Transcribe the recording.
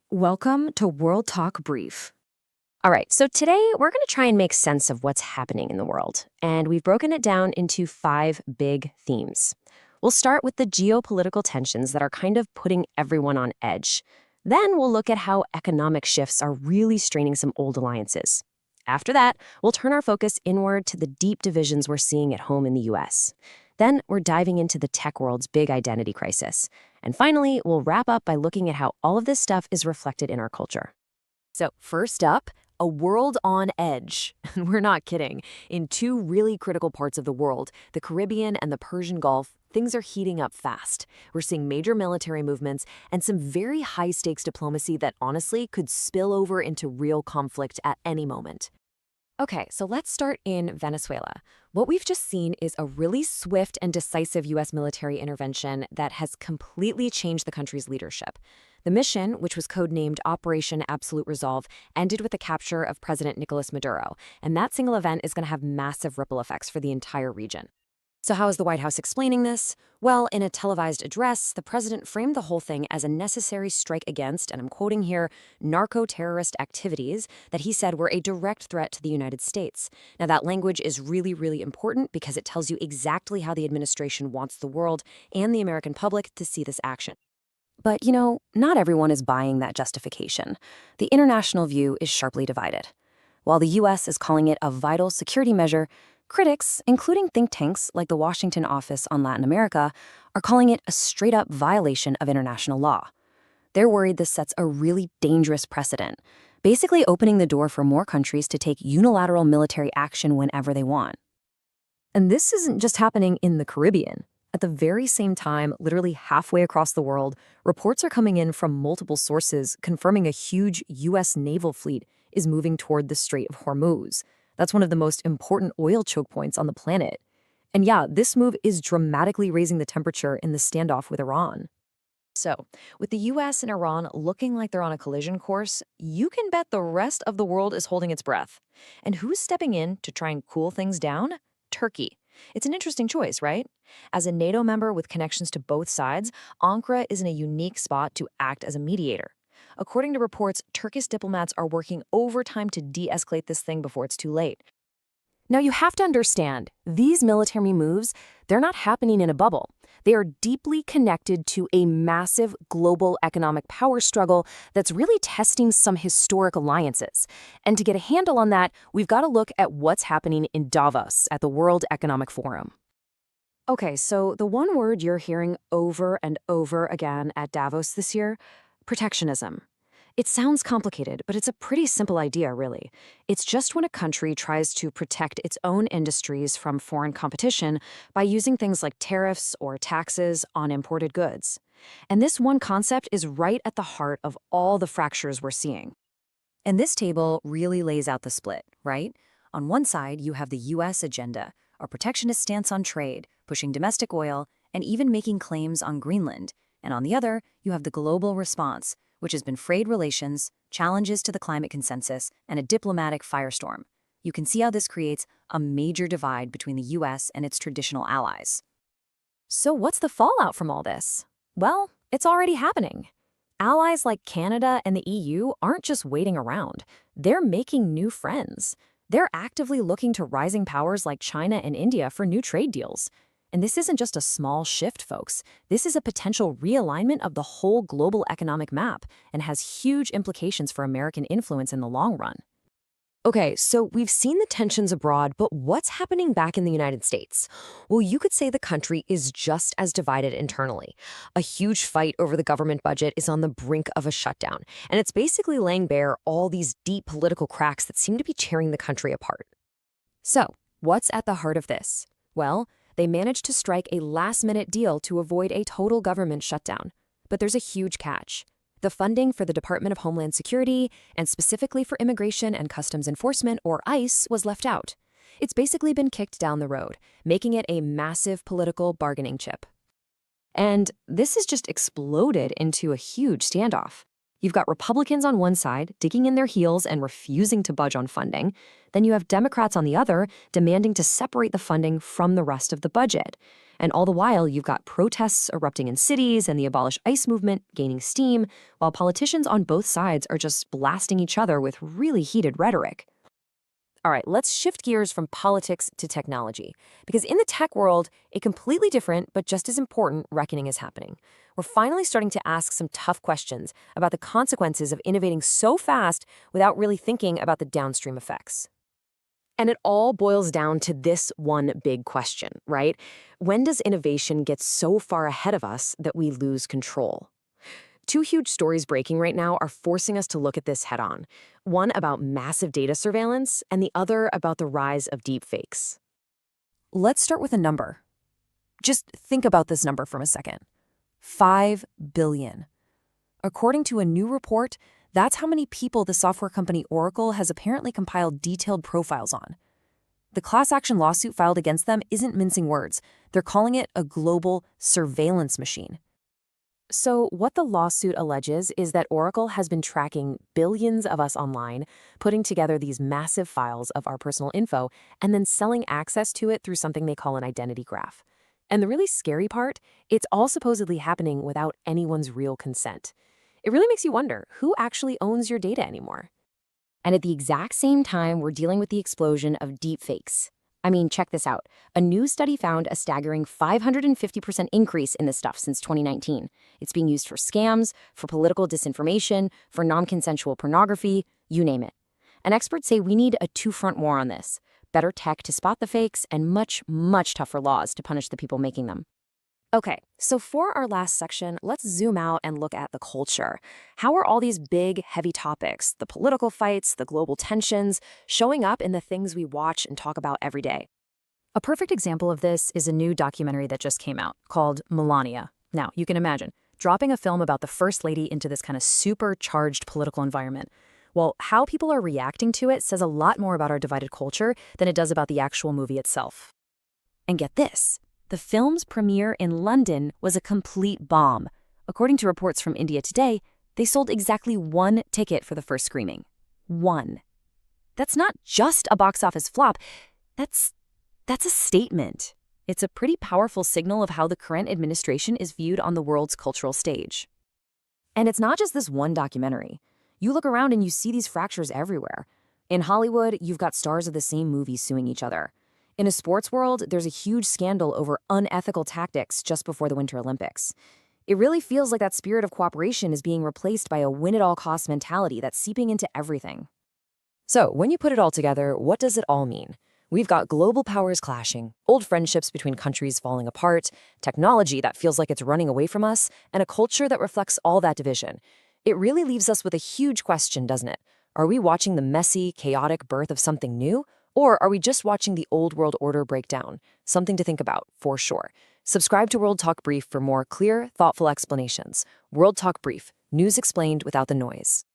Welcome to World Talk Brief. All right, so today we're going to try and make sense of what's happening in the world, and we've broken it down into 5 big themes. We'll start with the geopolitical tensions that are kind of putting everyone on edge. Then we'll look at how economic shifts are really straining some old alliances. After that, we'll turn our focus inward to the deep divisions we're seeing at home in the US. Then we're diving into the tech world's big identity crisis. And finally, we'll wrap up by looking at how all of this stuff is reflected in our culture. So, first up, a world on edge. And we're not kidding. In 2 really critical parts of the world, the Caribbean and the Persian Gulf, things are heating up fast. We're seeing major military movements and some very high-stakes diplomacy that honestly could spill over into real conflict at any moment. Okay, so let's start in Venezuela. What we've just seen is a really swift and decisive U.S. military intervention that has completely changed the country's leadership. The mission, which was codenamed Operation Absolute Resolve, ended with the capture of President Nicolás Maduro, and that single event is going to have massive ripple effects for the entire region. So how is the White House explaining this? Well, in a televised address, the president framed the whole thing as a necessary strike against, and I'm quoting here, narco-terrorist activities that he said were a direct threat to the United States. Now, that language is really, really important because it tells you exactly how the administration wants the world and the American public to see this action. But, not everyone is buying that justification. The international view is sharply divided. While the U.S. is calling it a vital security measure, critics, including think tanks like the Washington Office on Latin America, are calling it a straight-up violation of international law. They're worried this sets a really dangerous precedent, basically opening the door for more countries to take unilateral military action whenever they want. And this isn't just happening in the Caribbean. At the very same time, literally halfway across the world, reports are coming in from multiple sources confirming a huge U.S. naval fleet is moving toward the Strait of Hormuz. That's one of the most important oil choke points on the planet. And yeah, this move is dramatically raising the temperature in the standoff with Iran. So, with the US and Iran looking like they're on a collision course, you can bet the rest of the world is holding its breath. And who's stepping in to try and cool things down? Turkey. It's an interesting choice, right? As a NATO member with connections to both sides, Ankara is in a unique spot to act as a mediator. According to reports, Turkish diplomats are working overtime to de-escalate this thing before it's too late. Now, you have to understand, these military moves, they're not happening in a bubble. They are deeply connected to a massive global economic power struggle that's really testing some historic alliances. And to get a handle on that, we've got to look at what's happening in Davos at the World Economic Forum. Okay, so the one word you're hearing over and over again at Davos this year: protectionism. It sounds complicated, but it's a pretty simple idea, really. It's just when a country tries to protect its own industries from foreign competition by using things like tariffs or taxes on imported goods. And this one concept is right at the heart of all the fractures we're seeing. And this table really lays out the split, right? On one side, you have the U.S. agenda, a protectionist stance on trade, pushing domestic oil, and even making claims on Greenland. And on the other, you have the global response, which has been frayed relations, challenges to the climate consensus, and a diplomatic firestorm. You can see how this creates a major divide between the U.S. and its traditional allies. So what's the fallout from all this? Well, it's already happening. Allies like Canada and the EU aren't just waiting around. They're making new friends. They're actively looking to rising powers like China and India for new trade deals. And this isn't just a small shift, folks. This is a potential realignment of the whole global economic map and has huge implications for American influence in the long run. Okay, so we've seen the tensions abroad, but what's happening back in the United States? Well, you could say the country is just as divided internally. A huge fight over the government budget is on the brink of a shutdown, and it's basically laying bare all these deep political cracks that seem to be tearing the country apart. So, what's at the heart of this? Well, they managed to strike a last-minute deal to avoid a total government shutdown. But there's a huge catch. The funding for the Department of Homeland Security, and specifically for Immigration and Customs Enforcement, or ICE, was left out. It's basically been kicked down the road, making it a massive political bargaining chip. And this has just exploded into a huge standoff. You've got Republicans on one side digging in their heels and refusing to budge on funding. Then you have Democrats on the other demanding to separate the funding from the rest of the budget. And all the while, you've got protests erupting in cities and the Abolish ICE movement gaining steam, while politicians on both sides are just blasting each other with really heated rhetoric. All right, let's shift gears from politics to technology. Because in the tech world, a completely different but just as important reckoning is happening. We're finally starting to ask some tough questions about the consequences of innovating so fast without really thinking about the downstream effects. And it all boils down to this one big question, right? When does innovation get so far ahead of us that we lose control? Two huge stories breaking right now are forcing us to look at this head on. One about massive data surveillance, and the other about the rise of deepfakes. Let's start with a number. Just think about this number for a second. 5 billion. According to a new report, that's how many people the software company Oracle has apparently compiled detailed profiles on. The class action lawsuit filed against them isn't mincing words. They're calling it a global surveillance machine. So what the lawsuit alleges is that Oracle has been tracking billions of us online, putting together these massive files of our personal info, and then selling access to it through something they call an identity graph. And the really scary part, it's all supposedly happening without anyone's real consent. It really makes you wonder, who actually owns your data anymore? And at the exact same time, we're dealing with the explosion of deepfakes. I mean, check this out. A new study found a staggering 550% increase in this stuff since 2019. It's being used for scams, for political disinformation, for non-consensual pornography, you name it. And experts say we need a two-front war on this. Better tech to spot the fakes and much, much tougher laws to punish the people making them. Okay, so for our last section, let's zoom out and look at the culture. How are all these big, heavy topics, the political fights, the global tensions, showing up in the things we watch and talk about every day? A perfect example of this is a new documentary that just came out called Melania. Now, you can imagine, dropping a film about the First Lady into this kind of supercharged political environment. Well, how people are reacting to it says a lot more about our divided culture than it does about the actual movie itself. And get this. The film's premiere in London was a complete bomb. According to reports from India Today, they sold exactly 1 ticket for the first screening. 1. That's not just a box office flop. That's a statement. It's a pretty powerful signal of how the current administration is viewed on the world's cultural stage. And it's not just this one documentary. You look around and you see these fractures everywhere. In Hollywood, you've got stars of the same movie suing each other. In a sports world, there's a huge scandal over unethical tactics just before the Winter Olympics. It really feels like that spirit of cooperation is being replaced by a win-at-all-costs mentality that's seeping into everything. So, when you put it all together, what does it all mean? We've got global powers clashing, old friendships between countries falling apart, technology that feels like it's running away from us, and a culture that reflects all that division. It really leaves us with a huge question, doesn't it? Are we watching the messy, chaotic birth of something new? Or are we just watching the old world order break down? Something to think about, for sure. Subscribe to World Talk Brief for more clear, thoughtful explanations. World Talk Brief, news explained without the noise.